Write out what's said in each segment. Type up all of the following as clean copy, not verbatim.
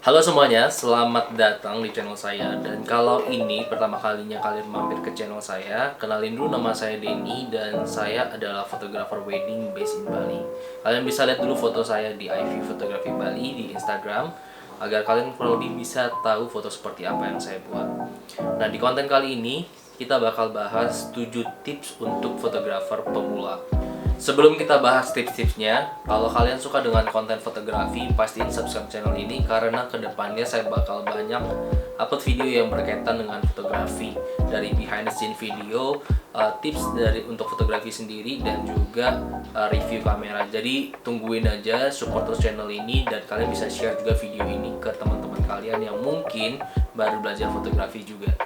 Halo semuanya, selamat datang di channel saya. Dan kalau ini pertama kalinya kalian mampir ke channel saya, kenalin dulu, nama saya Denny dan saya adalah fotografer wedding based in Bali. Kalian bisa lihat dulu foto saya di IV Fotografi Bali di Instagram agar kalian kurang lebih bisa tahu foto seperti apa yang saya buat. Nah, di konten kali ini kita bakal bahas 7 tips untuk fotografer pemula. Sebelum kita bahas tips-tipsnya, kalau kalian suka dengan konten fotografi, pastiin subscribe channel ini karena kedepannya saya bakal banyak upload video yang berkaitan dengan fotografi, dari behind the scene video, tips untuk fotografi sendiri, dan juga review kamera. Jadi tungguin aja, support terus channel ini, dan kalian bisa share juga video ini ke teman-teman kalian yang mungkin baru belajar fotografi juga.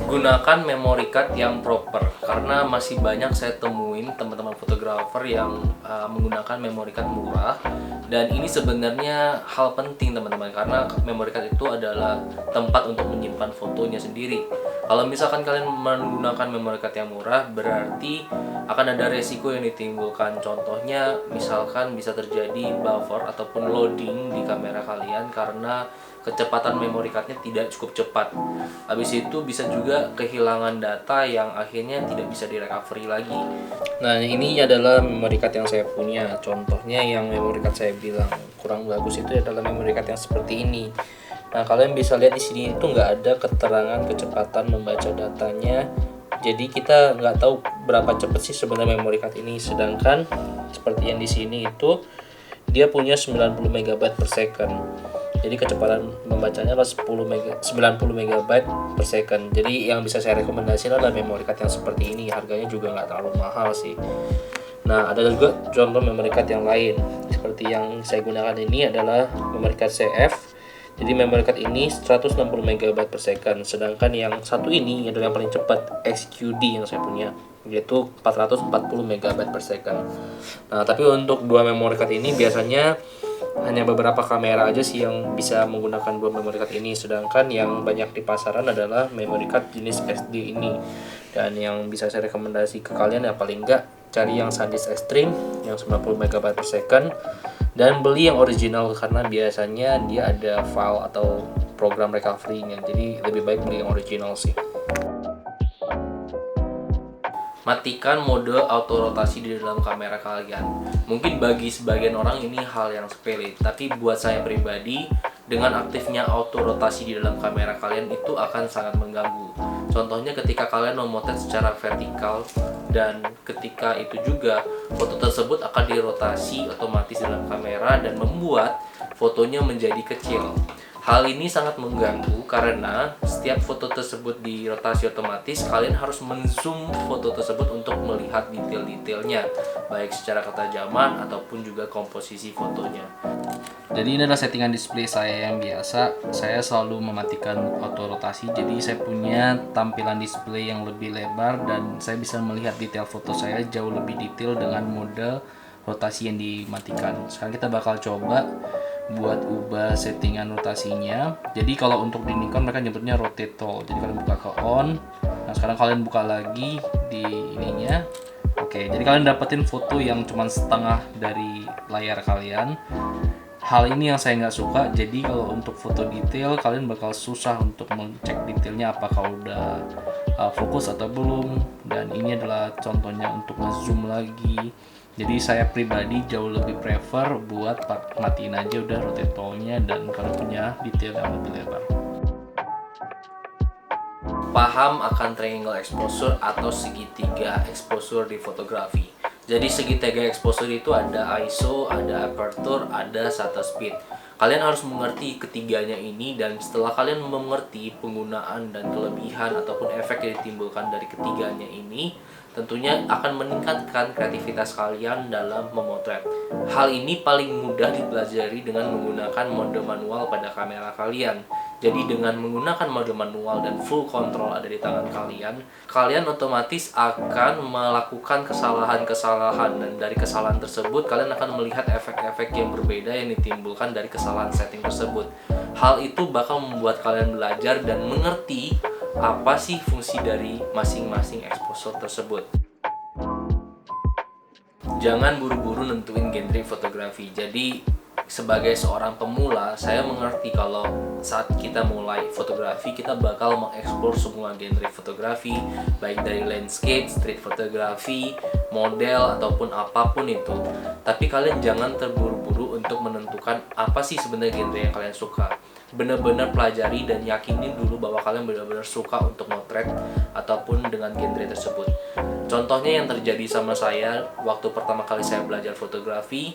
Gunakan memory card yang proper, karena masih banyak saya temuin teman-teman fotografer yang menggunakan memory card murah, dan ini sebenarnya hal penting teman-teman, karena memory card itu adalah tempat untuk menyimpan fotonya sendiri. Kalau misalkan kalian menggunakan memory card yang murah, berarti akan ada resiko yang ditimbulkan. Contohnya misalkan bisa terjadi buffer ataupun loading di kamera kalian karena kecepatan memory cardnya tidak cukup cepat. Habis itu bisa juga kehilangan data yang akhirnya tidak bisa direcovery lagi. Nah, ini adalah memory card yang saya punya. Contohnya yang memory card saya bilang kurang bagus itu adalah memory card yang seperti ini. Nah, kalian bisa lihat di sini itu nggak ada keterangan kecepatan membaca datanya. Jadi kita nggak tahu berapa cepat sih sebenarnya memory card ini. Sedangkan seperti yang di sini itu dia punya 90 MB per second. Jadi kecepatan membacanya adalah 90 MB per second. Jadi yang bisa saya rekomendasikan adalah memory card yang seperti ini. Harganya juga nggak terlalu mahal sih. Nah, ada juga contoh memory card yang lain. Seperti yang saya gunakan ini adalah memory card CF. Jadi memory card ini 160 MB per second. Sedangkan yang satu ini adalah yang paling cepat, XQD yang saya punya, yaitu 440 MB per second. Nah, tapi untuk dua memory card ini biasanya hanya beberapa kamera aja sih yang bisa menggunakan dua memory card ini, sedangkan yang banyak di pasaran adalah memory card jenis SD ini. Dan yang bisa saya rekomendasi ke kalian ya paling enggak cari yang SanDisk Extreme yang 90 MB per second dan beli yang original, karena biasanya dia ada file atau program recovery-nya. Jadi lebih baik beli yang original sih. Matikan mode auto rotasi di dalam kamera kalian. Mungkin bagi sebagian orang ini hal yang sepele, tapi buat saya pribadi, dengan aktifnya auto rotasi di dalam kamera kalian itu akan sangat mengganggu. Contohnya ketika kalian memotret secara vertikal, dan ketika itu juga foto tersebut akan dirotasi otomatis dalam kamera dan membuat fotonya menjadi kecil. Hal ini sangat mengganggu karena setiap foto tersebut dirotasi otomatis, kalian harus men-zoom foto tersebut untuk melihat detail-detailnya, baik secara ketajaman ataupun juga komposisi fotonya. Jadi ini adalah settingan display saya yang biasa. Saya selalu mematikan auto rotasi, jadi saya punya tampilan display yang lebih lebar dan saya bisa melihat detail foto saya jauh lebih detail dengan mode rotasi yang dimatikan. Sekarang kita bakal coba buat ubah settingan rotasinya. Jadi kalau untuk di Nikon mereka nyebutnya rotate tool. Jadi kalian buka ke on. Nah, sekarang kalian buka lagi di ininya. Oke, jadi kalian dapetin foto yang cuma setengah dari layar kalian. Hal ini yang saya nggak suka. Jadi kalau untuk foto detail kalian bakal susah untuk mengecek detailnya apakah udah fokus atau belum. Dan ini adalah contohnya untuk nge-zoom lagi. Jadi saya pribadi jauh lebih prefer buat matiin aja udah rotate tool-nya dan kalian punya detail yang lebih lebar. Paham akan triangle exposure atau segitiga exposure di fotografi. Jadi segitiga exposure itu ada ISO, ada aperture, ada shutter speed. Kalian harus mengerti ketiganya ini, dan setelah kalian mengerti penggunaan dan kelebihan ataupun efek yang ditimbulkan dari ketiganya ini, tentunya akan meningkatkan kreativitas kalian dalam memotret. Hal ini paling mudah dipelajari dengan menggunakan mode manual pada kamera kalian. Jadi dengan menggunakan mode manual dan full control ada di tangan kalian, kalian otomatis akan melakukan kesalahan-kesalahan, dan dari kesalahan tersebut kalian akan melihat efek-efek yang berbeda yang ditimbulkan dari kesalahan setting tersebut. Hal itu bakal membuat kalian belajar dan mengerti apa sih fungsi dari masing-masing exposure tersebut. Jangan buru-buru nentuin genre fotografi. Jadi sebagai seorang pemula, saya mengerti kalau saat kita mulai fotografi, kita bakal mengeksplor semua genre fotografi, baik dari landscape, street fotografi, model, ataupun apapun itu. Tapi kalian jangan terburu-buru untuk menentukan apa sih sebenarnya genre yang kalian suka. Benar-benar pelajari dan yakinin dulu bahwa kalian benar-benar suka untuk motret ataupun dengan genre tersebut. Contohnya yang terjadi sama saya waktu pertama kali saya belajar fotografi,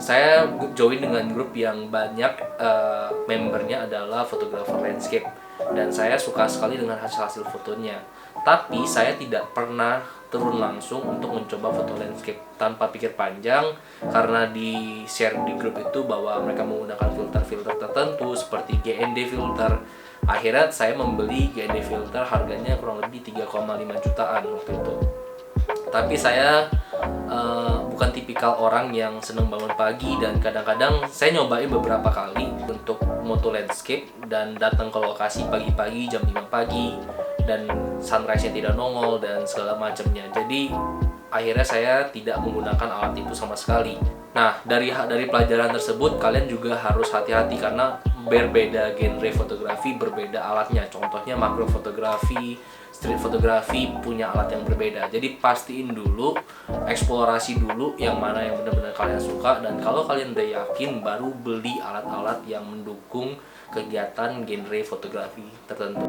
saya join dengan grup yang banyak membernya adalah fotografer landscape, dan saya suka sekali dengan hasil-hasil fotonya. Tapi saya tidak pernah turun langsung untuk mencoba foto landscape tanpa pikir panjang, karena di share di grup itu bahwa mereka menggunakan filter-filter tertentu seperti GND filter. Akhirnya saya membeli GND filter, harganya kurang lebih 3,5 jutaan waktu itu. Tapi saya bukan tipikal orang yang senang bangun pagi, dan kadang-kadang saya nyobain beberapa kali untuk moto landscape dan datang ke lokasi pagi-pagi jam 5 pagi dan sunrise-nya tidak nongol dan segala macamnya. Jadi akhirnya saya tidak menggunakan alat itu sama sekali. Nah, dari pelajaran tersebut kalian juga harus hati-hati karena berbeda genre fotografi, berbeda alatnya. Contohnya makro fotografi, street fotografi punya alat yang berbeda. Jadi pastiin dulu, eksplorasi dulu yang mana yang benar-benar kalian suka, dan kalau kalian udah yakin baru beli alat-alat yang mendukung kegiatan genre fotografi tertentu.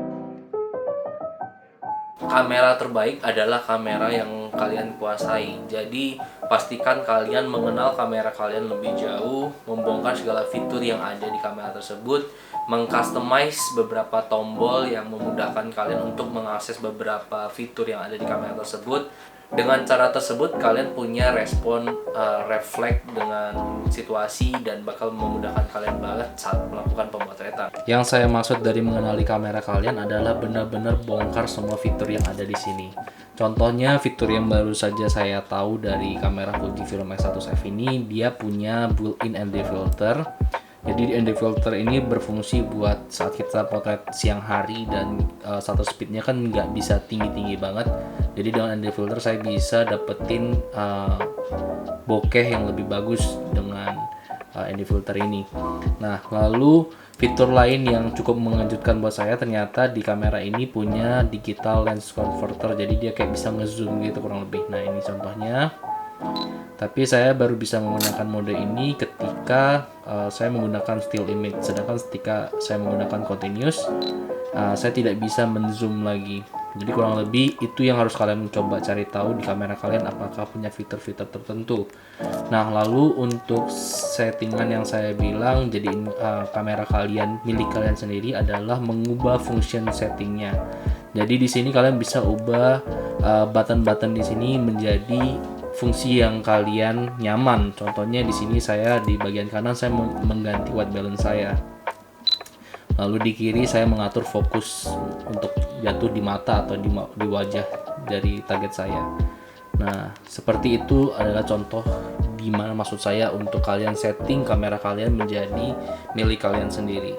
Kamera terbaik adalah kamera yang kalian kuasai. Jadi pastikan kalian mengenal kamera kalian lebih jauh, membongkar segala fitur yang ada di kamera tersebut, mengcustomize beberapa tombol yang memudahkan kalian untuk mengakses beberapa fitur yang ada di kamera tersebut. Dengan cara tersebut kalian punya respon refleks dengan situasi dan bakal memudahkan kalian banget saat melakukan pemotretan. Yang saya maksud dari mengenali kamera kalian adalah benar-benar bongkar semua fitur yang ada di sini. Contohnya fitur yang baru saja saya tahu dari kamera Fujifilm X100F ini, dia punya built-in ND filter. Jadi ND filter ini berfungsi buat saat kita potret siang hari dan shutter speednya kan nggak bisa tinggi-tinggi banget. Jadi dengan ND filter saya bisa dapetin bokeh yang lebih bagus dengan ND filter ini. Nah, lalu fitur lain yang cukup mengejutkan buat saya, ternyata di kamera ini punya digital lens converter. Jadi dia kayak bisa ngezoom gitu kurang lebih. Nah, ini contohnya. Tapi saya baru bisa menggunakan mode ini ketika saya menggunakan still image. Sedangkan ketika saya menggunakan continuous, saya tidak bisa menzoom lagi. Jadi kurang lebih itu yang harus kalian coba cari tahu di kamera kalian, apakah punya fitur-fitur tertentu. Nah, lalu untuk settingan yang saya bilang jadiin kamera kalian milik kalian sendiri adalah mengubah function settingnya. Jadi di sini kalian bisa ubah button-button di sini menjadi fungsi yang kalian nyaman. Contohnya di sini saya di bagian kanan saya mengganti white balance saya. Lalu di kiri saya mengatur fokus untuk jatuh di mata atau di wajah dari target saya. Nah, seperti itu adalah contoh gimana maksud saya untuk kalian setting kamera kalian menjadi milik kalian sendiri.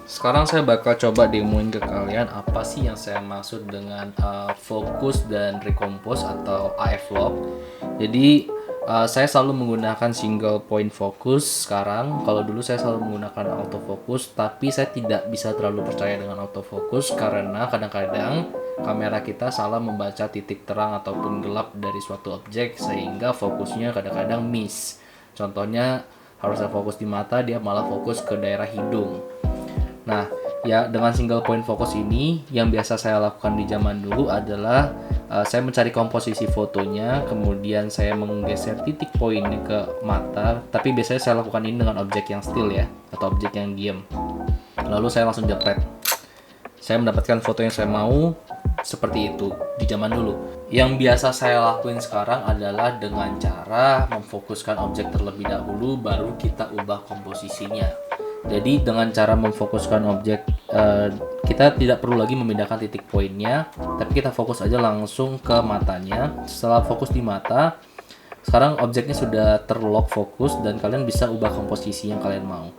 Sekarang saya bakal coba demoin ke kalian apa sih yang saya maksud dengan fokus dan recompose atau AF lock. Jadi saya selalu menggunakan single point focus sekarang. Kalau dulu saya selalu menggunakan autofocus, tapi saya tidak bisa terlalu percaya dengan autofocus karena kadang-kadang kamera kita salah membaca titik terang ataupun gelap dari suatu objek sehingga fokusnya kadang-kadang miss. Contohnya harusnya fokus di mata, dia malah fokus ke daerah hidung. Nah, ya dengan single point focus ini yang biasa saya lakukan di zaman dulu adalah saya mencari komposisi fotonya, kemudian saya menggeser titik poinnya ke mata, tapi biasanya saya lakukan ini dengan objek yang still ya, atau objek yang diam. Lalu saya langsung jepret. Saya mendapatkan foto yang saya mau seperti itu di zaman dulu. Yang biasa saya lakuin sekarang adalah dengan cara memfokuskan objek terlebih dahulu, baru kita ubah komposisinya. Jadi dengan cara memfokuskan objek, kita tidak perlu lagi memindahkan titik poinnya, tapi kita fokus aja langsung ke matanya. Setelah fokus di mata, sekarang objeknya sudah terlock fokus dan kalian bisa ubah komposisi yang kalian mau.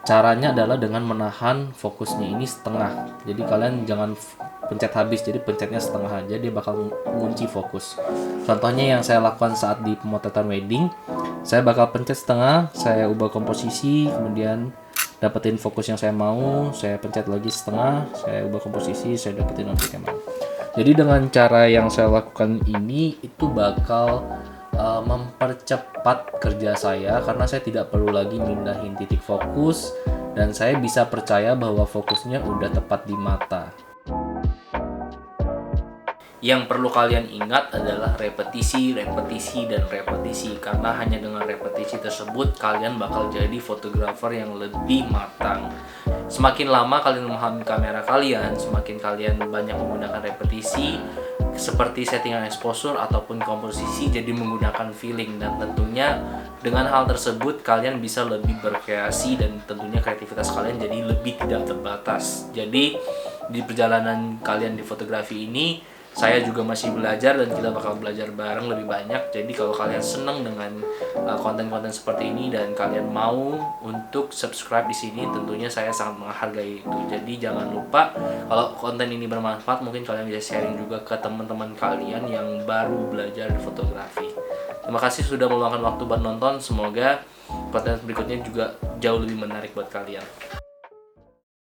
Caranya adalah dengan menahan fokusnya ini setengah. Jadi kalian jangan pencet habis, jadi pencetnya setengah aja, dia bakal ngunci fokus. Contohnya yang saya lakukan saat di pemotretan wedding, saya bakal pencet setengah, saya ubah komposisi, kemudian dapetin fokus yang saya mau, saya pencet lagi setengah, saya ubah komposisi, saya dapetin objek yang mau. Jadi dengan cara yang saya lakukan ini itu bakal mempercepat kerja saya, karena saya tidak perlu lagi mindahin titik fokus dan saya bisa percaya bahwa fokusnya udah tepat di mata. Yang perlu kalian ingat adalah repetisi, repetisi, dan repetisi. Karena hanya dengan repetisi tersebut kalian bakal jadi fotografer yang lebih matang. Semakin lama kalian memahami kamera kalian, semakin kalian banyak menggunakan repetisi seperti settingan exposure ataupun komposisi, jadi menggunakan feeling. Dan tentunya dengan hal tersebut kalian bisa lebih berkreasi dan tentunya kreativitas kalian jadi lebih tidak terbatas. Jadi di perjalanan kalian di fotografi ini saya juga masih belajar dan kita bakal belajar bareng lebih banyak. Jadi kalau kalian senang dengan konten-konten seperti ini dan kalian mau untuk subscribe di sini, tentunya saya sangat menghargai itu. Jadi jangan lupa kalau konten ini bermanfaat, mungkin kalian bisa sharing juga ke teman-teman kalian yang baru belajar di fotografi. Terima kasih sudah meluangkan waktu buat nonton. Semoga konten berikutnya juga jauh lebih menarik buat kalian.